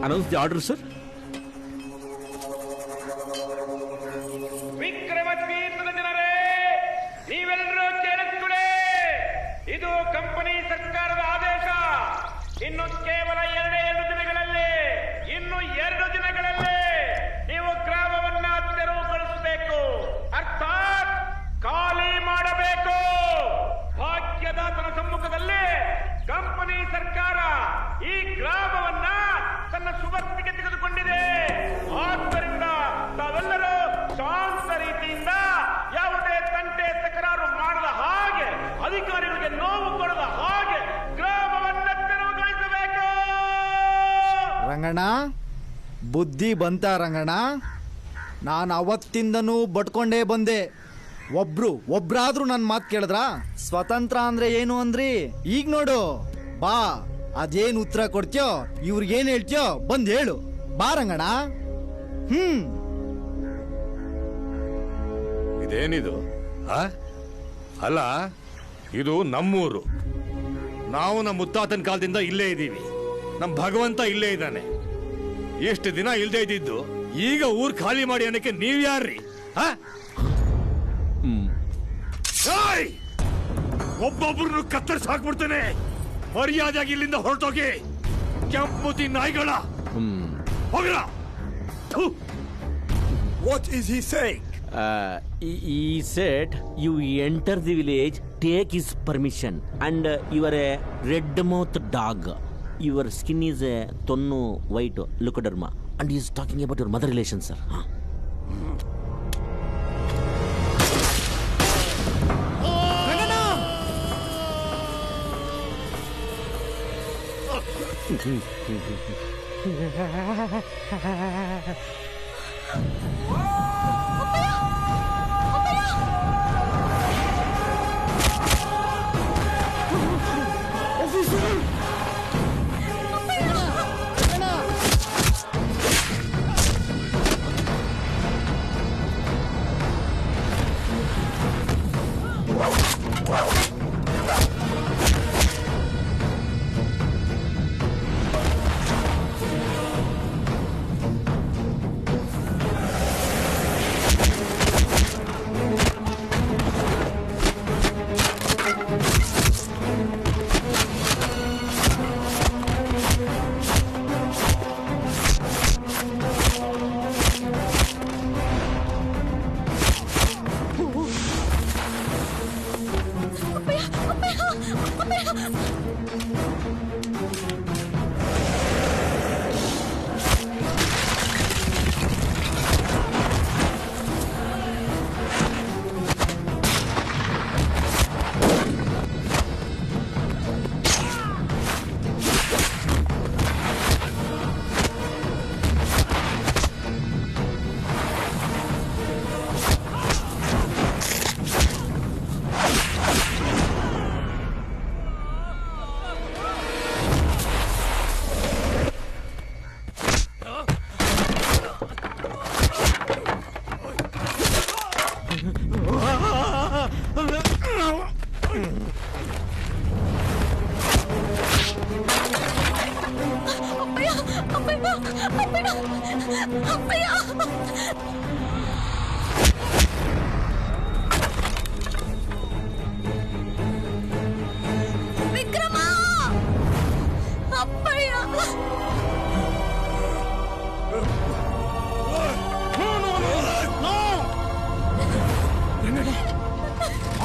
announce the order, sir? ವಿಕ್ರಮತೀರ್ಥದ ಜನರೇ, ನೀವೆಲ್ಲರೂ ಕೇಳಿಸುತ್ತೇ, ಇದು ಕಂಪನಿ ಸರ್ಕಾರದ ಆದೇಶ. ಇನ್ನು ಕೇವಲ 2 ದಿನಗಳಲ್ಲಿ ನೀವು ಗ್ರಾಮವನ್ನ ತೆರವುಗೊಳಿಸಬೇಕು, ಅರ್ಥಾತ್ ಖಾಲಿ ಮಾಡಬೇಕು. ಭಾಗ್ಯದಾತನ ಸಮ್ಮುಖದಲ್ಲಿ ಕಂಪನಿ ಸರ್ಕಾರ ಈ ಗ್ರಾಮವನ್ನ ತನ್ನ ಸುವರ್ತಿಗೆ ತೆಗೆದುಕೊಂಡಿದೆ. ಆದ್ದರಿಂದ ತಾವೆಲ್ಲರೂ ಶಾಂತ ರೀತಿಯಿಂದ, ಯಾವುದೇ ತಂಟೆ ತಕರಾರು ಮಾಡದ ಹಾಗೆ, ಅಧಿಕಾರಿಗಳಿಗೆ ನೋವು ಕೊಡದ ಹಾಗೆ ಗ್ರಾಮವನ್ನ ತೆರವುಗೊಳಿಸಬೇಕು. ರಂಗಣ್ಣ, ಬುದ್ಧಿ ಬಂತ ರಂಗಣ್ಣ? ನಾನು ಅವತ್ತಿಂದನೂ ಬಡ್ಕೊಂಡೇ ಬಂದೆ. ಒಬ್ರಾದ್ರೂ ನನ್ನ ಮಾತು ಕೇಳಿದ್ರ? ಸ್ವತಂತ್ರ ಅಂದ್ರೆ ಏನು ಅಂದ್ರಿ? ಈಗ ನೋಡು, ಬಾ, ಅದೇನು ಉತ್ತರ ಕೊಡ್ತೀಯೋ, ಇವ್ರಿಗೇನು ಹೇಳ್ತೀಯೋ ಬಂದ್ ಹೇಳು. ಬಾ ರಂಗಣ್ಣ. ಇದೇನಿದು? ಅಲ್ಲ, ಇದು ನಮ್ಮೂರು. ನಾವು ನಮ್ಮ ಮುತ್ತಾತನ ಕಾಲದಿಂದ ಇಲ್ಲೇ ಇದ್ದೀವಿ. ನಮ್ಮ ಭಗವಂತ ಇಲ್ಲೇ ಇದ್ದಾನೆ. ಎಷ್ಟು ದಿನ ಇಲ್ದೇ ಇದ್ದಿದ್ದು, ಈಗ ಊರ್ ಖಾಲಿ ಮಾಡಿ ಅನ್ನಕ್ಕೆ ನೀವ್ ಯಾರ್ರಿ? ಒಬ್ಬೊಬ್ರನ್ನು ಕತ್ತರಿಸಿ ಹಾಕ್ಬಿಡ್ತೇನೆ. ಮರ್ಯಾದಾಗಿ ಇಲ್ಲಿಂದ ಹೊರಟೋಗಿ. ಕೆಂಪುತಿ ನಾಯಿಗಳ ಹೋಗಿರ. What is he saying? He said you enter the village, take his permission, and you are a red mouth dog. Your skin is a tonnu white leukoderma, and he is talking about your mother relations, sir.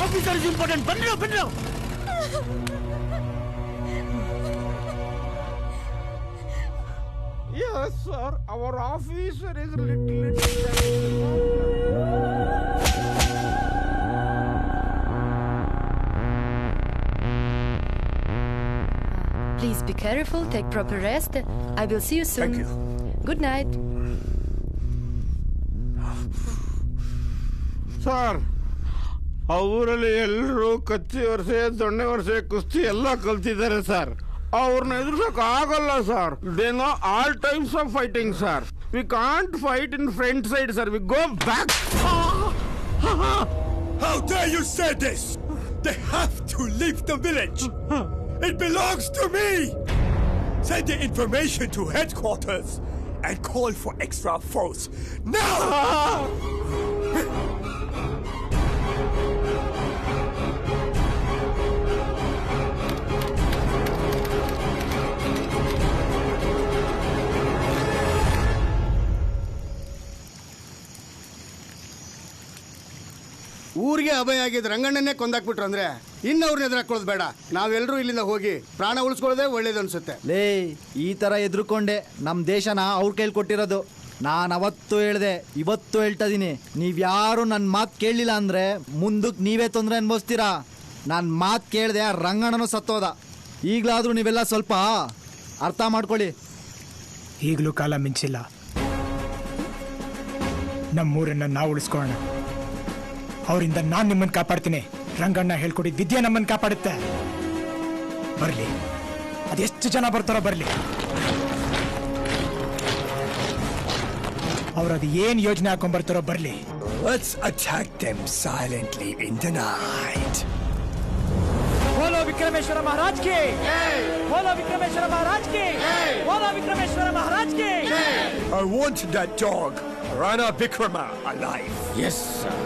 Officer is important. Banno. Yes, sir. Our officer is little. Please be careful. Take proper rest. I will see you soon. Thank you. Good night. Sir. ಆ ಊರಲ್ಲಿ ಎಲ್ಲರೂ ಕಚ್ಚಿ ವರ್ಷೆ, ದೊಣ್ಣೆ ವರ್ಷೆ, ಕುಸ್ತಿ ಎಲ್ಲ ಕಲ್ತಿದ್ದಾರೆ sir. ಅವ್ರನ್ನ ಎದುರಿಸಕ್ ಆಗಲ್ಲ sir. They know all types of fighting sir. We can't fight in front side sir. We go back. How dare you say this? They have to leave the village. It belongs to me. Send the information to headquarters and call for extra force. Now! ಊರಿಗೆ ಅಭಯ ಆಗಿದ್ದ ರಂಗಣ್ಣನ್ನೇ ಕೊಂದಾಕ್ಬಿಟ್ರು ಅಂದ್ರೆ ಇನ್ನವ್ರನ್ನ ಎದುರಾಕೊಳ್ಳೋದು ಬೇಡ. ನಾವೆಲ್ಲರೂ ಇಲ್ಲಿಂದ ಹೋಗಿ ಪ್ರಾಣ ಉಳಿಸ್ಕೊಳ್ಳೋದೇ ಒಳ್ಳೇದು ಅನ್ಸುತ್ತೆ. ಲೇ, ಈ ಥರ ಎದ್ರುಕೊಂಡೆ ನಮ್ಮ ದೇಶನ ಅವ್ರ ಕೈಲಿ ಕೊಟ್ಟಿರೋದು. ನಾನು ಅವತ್ತು ಹೇಳ್ದೆ, ಇವತ್ತು ಹೇಳ್ತಾ ಇದೀನಿ, ನೀವ್ಯಾರು ನನ್ನ ಮಾತು ಕೇಳಲಿಲ್ಲ ಅಂದರೆ ಮುಂದಕ್ಕೆ ನೀವೇ ತೊಂದರೆ ಅನ್ಭವಿಸ್ತೀರಾ. ನನ್ನ ಮಾತು ಕೇಳಿದೆ, ರಂಗಣ್ಣನೂ ಸತ್ತೋದ. ಈಗಲಾದರೂ ನೀವೆಲ್ಲ ಸ್ವಲ್ಪ ಅರ್ಥ ಮಾಡ್ಕೊಳ್ಳಿ. ಈಗಲೂ ಕಾಲ ಮಿಂಚಿಲ್ಲ. ನಮ್ಮೂರನ್ನು ನಾವು ಉಳಿಸ್ಕೊಳ್ಳೋಣ. ಅವರಿಂದ ನಾನು ನಿಮ್ಮನ್ನು ಕಾಪಾಡ್ತೀನಿ. ರಂಗಣ್ಣ ಹೇಳ್ಕೊಟ್ಟಿದ್ದ ವಿದ್ಯೆ ನಮ್ಮನ್ನು ಕಾಪಾಡುತ್ತೆ. ಬರಲಿ, ಅದೆಷ್ಟು ಜನ ಬರ್ತಾರೋ ಬರಲಿ. ಅವ್ರು ಅದು ಏನು ಯೋಜನೆ ಹಾಕೊಂಡ್ಬರ್ತಾರೋ ಬರಲಿ. Let's attack them silently in the night. बोलो विक्रमेश्वर महाराज की, बोलो विक्रमेश्वर महाराज की, बोलो विक्रमेश्वर महाराज की. I want that dog, Rana Vikrama, alive. Yes, sir.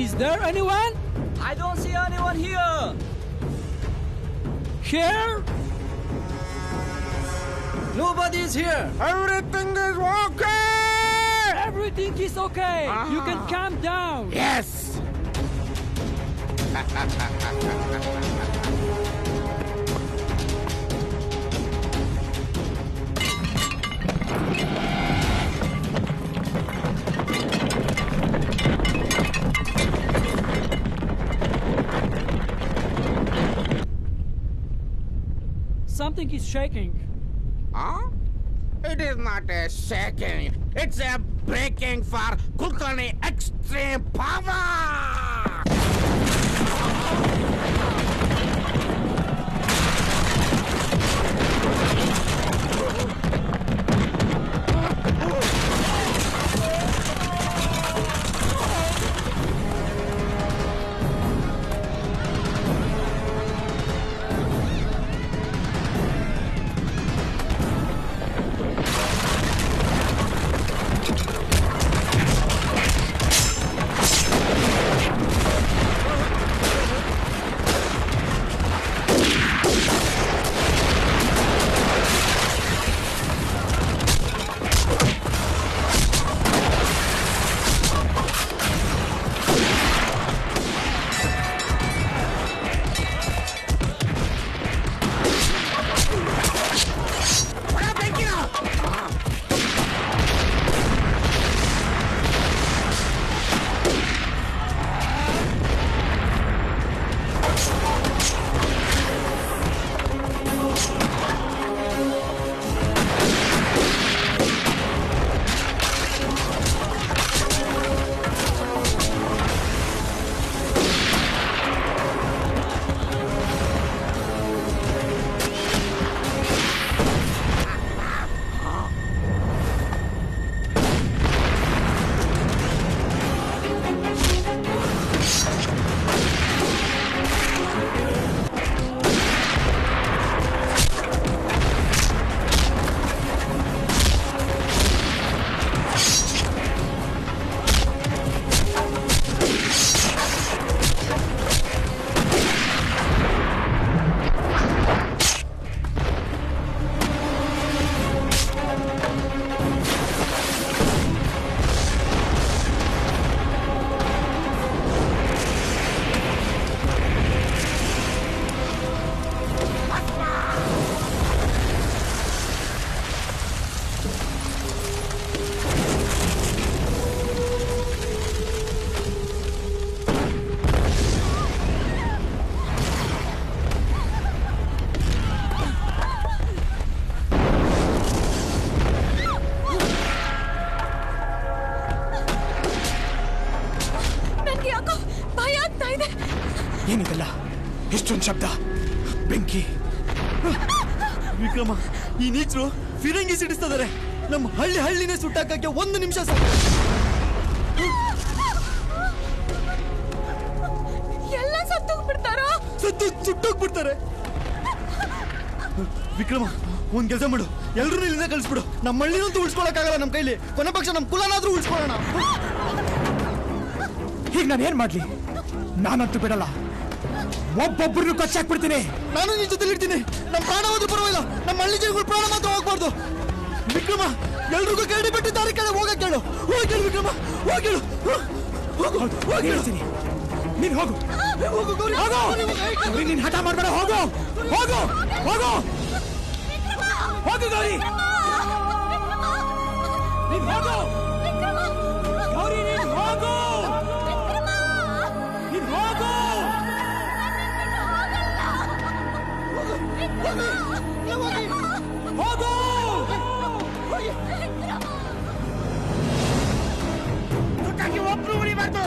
Is there anyone? I don't see anyone here. Here? Nobody is here. Everything is okay. Everything is okay. You can calm down. Yes. Something is shaking. Huh? It is not a shaking. It's a breaking for Kulkarni extreme power. ಮತ್ತೊಂದು ಶಬ್ದ, ಬೆಂಕಿ. ವಿಕ್ರಮ, ಈ ನೀಚರು ಫಿರಂಗಿ ಸಿಡಿಸ್ತಿದ್ದಾರೆ. ನಮ್ಮ ಹಳ್ಳಿನೇ ಸುಟ್ಟಾಕಕ್ಕೆ 1 ನಿಮಿಷ ಸಾಕು. ಎಲ್ಲ ಸತ್ತೋಗ್ಬಿಡ್ತಾರೋ? ಸುಟ್ಟೋಗ್ಬಿಡ್ತಾರೆ. ವಿಕ್ರಮ, ಒಂದ್ ಕೆಲಸ ಮಾಡು, ಎಲ್ರೂ ಇಲ್ಲಿಂದ ಕಳಿಸ್ಬಿಡು. ನಮ್ಮ ಹಳ್ಳಿನಂತೂ ಉಳಿಸ್ಕೊಳಕ್ಕಾಗಲ್ಲ ನಮ್ಮ ಕೈಲಿ. ಕೊನೆ ಪಕ್ಷ ನಮ್ಮ ಕುಲನಾದ್ರೂ ಉಳಿಸ್ಕೊಳ್ಳೋಣ. ಈಗ ನಾನು ಏನ್ ಮಾಡ್ಲಿ? ನಾನಂತೂ ಬಿಡಲ್ಲ, ಒಬ್ಬೊಬ್ಬರನ್ನು ಕಚ್ಚಾಕ್ಬಿಡ್ತೀನಿ. ನಾನು ನಿನ್ ಜೊತೆ ಇರ್ತೀನಿ. ನಮ್ಮ ಪ್ರಾಣ ಹೋದ್ರೂ ಪರವಾಗಿಲ್ಲ, ನಮ್ಮ ಹಳ್ಳಿ ಜನಗಳು ಪ್ರಾಣ ಮಾತ್ರ ಹೋಗ್ಬಾರ್ದು. ವಿಕ್ರಮ, ಎಲ್ರಿಗೂ ಕೇಳಿ ಬಿಟ್ಟು ದಾರಿ ಕೇಳಿ ಹೋಗಕ್ ಕೇಳು. ಹೋಗಿ ವಿಕ್ರಮ, ಹೋಗಿಳು. ಹೇಳ್ತೀನಿ, ನೀನ್ ಹೋಗು. ನೀನ್ ಹಠ ಮಾಡ್ಬೇಡ. ಹೋಗು ಹೋಗು ಹೋಗು ಹೋಗು ಗೌರಿ, ನೀನ್ ಹೋಗು. ಗೌರಿ, ನೀನ್ ಹೋಗು. ನೀನ್ ಹೋಗು. ಹೋಗು. ಒಬ್ರು ಉಳಿಬಾರ್ದು.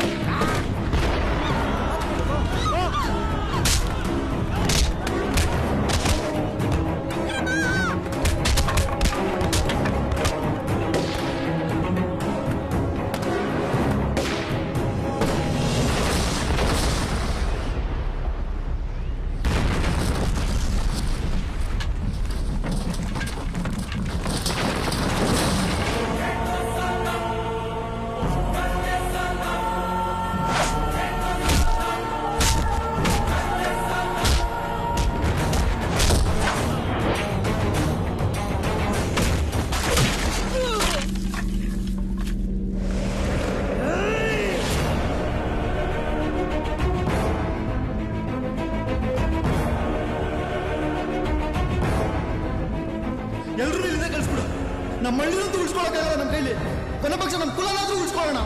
ಎಲ್ರೂ ಇಲ್ಲಿಂದ ಕಳಿಸ್ಬಿಡು. ನಮ್ಮ ಹಳ್ಳಿನಂತೂ ಉಳಿಸ್ಕೊಳಕ್ಕಾಗಲ್ಲ ನಮ್ಮ ಕೈಲಿ. ಕೊನೆ ಪಕ್ಷ ನಮ್ಮ ಕುಲನಾದ್ರೂ ಉಳಿಸ್ಕೊಳ್ಳೋಣ.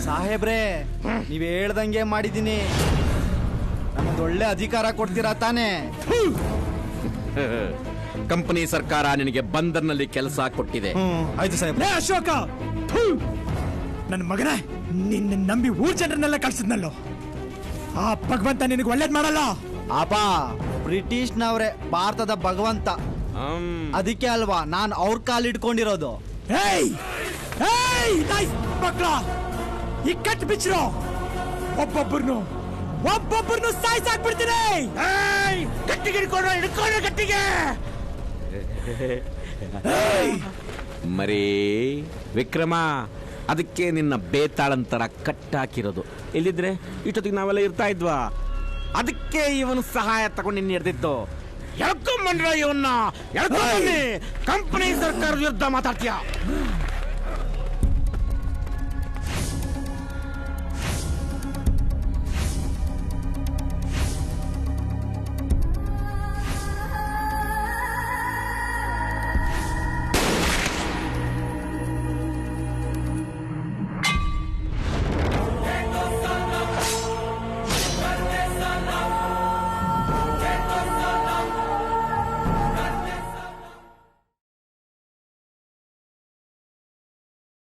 ಸಾಹೇಬ್ರೆ, ನೀವ್ ಹೇಳ್ದಂಗೆ ಮಾಡಿದ್ದೀನಿ. ನಮ್ದೊಳ್ಳೆ ಅಧಿಕಾರ ಕೊಡ್ತೀರಾ ತಾನೇ? ಕಂಪನಿ ಸರ್ಕಾರ ನಿನಗೆ ಬಂದರ್ನಲ್ಲಿ ಕೆಲಸ ಕೊಟ್ಟಿದೆ. ಆಯ್ತು ಸಾಹೇಬ್ರೆ. ಅಶೋಕ, ನನ್ನ ಮಗನ ನಿನ್ನ ನಂಬಿ ಊರ್ ಜನರನ್ನೆಲ್ಲ ಕಳ್ಸಿದ್ನಲ್ಲೋ, ಆ ಭಗವಂತ ನಿನಗೆ ಒಳ್ಳೇದ್ ಮಾಡಲ್ಲ. ಅಪ್ಪ, ಬ್ರಿಟಿಷ್ನವ್ರೆ ಭಾರತದ ಭಗವಂತ. ಅದಕ್ಕೆ ಅಲ್ವಾ ನಾನು ಅವ್ರ ಕಾಲ್ ಇಟ್ಕೊಂಡಿರೋದು. ಏಯ್ ಏಯ್ ನಾಯಿ ಮಕ್ಕಳ, ಈ ಕಟ್ ಬಿಚ್ಚಿರೋ. ಒಬ್ಬೊಬ್ಬರನ್ನು ಸಾಯಿಸಾಕ್ಬಿಡ್ತೀನಿ. ಗಟ್ಟಿಗೆ ಹಿಡ್ಕೊಂಡ್ರೆ ಗಟ್ಟಿಗೆ. ಮರೇ ವಿಕ್ರಮ, ಅದಕ್ಕೆ ನಿನ್ನ ಬೇತಾಳಂತರ ಕಟ್ಟಾಕಿರೋದು. ಇಲ್ಲಿದ್ರೆ ಇಷ್ಟೊತ್ತಿಗೆ ನಾವೆಲ್ಲ ಇರ್ತಾ ಇದ್ವಾ? ಅದಕ್ಕೆ ಇವನು ಸಹಾಯ ತಗೊಂಡು ನಿನ್ನ ಹಿಡ್ದಿದ್ದು. ಎಳ್ಕೊಂಬಂದ್ರ ಇವನ್ನ, ಎಳ್ಕೊಂಬನ್ನಿ. ಕಂಪನಿ ಸರ್ಕಾರದ ವಿರುದ್ಧ ಮಾತಾಡ್ತೀಯ?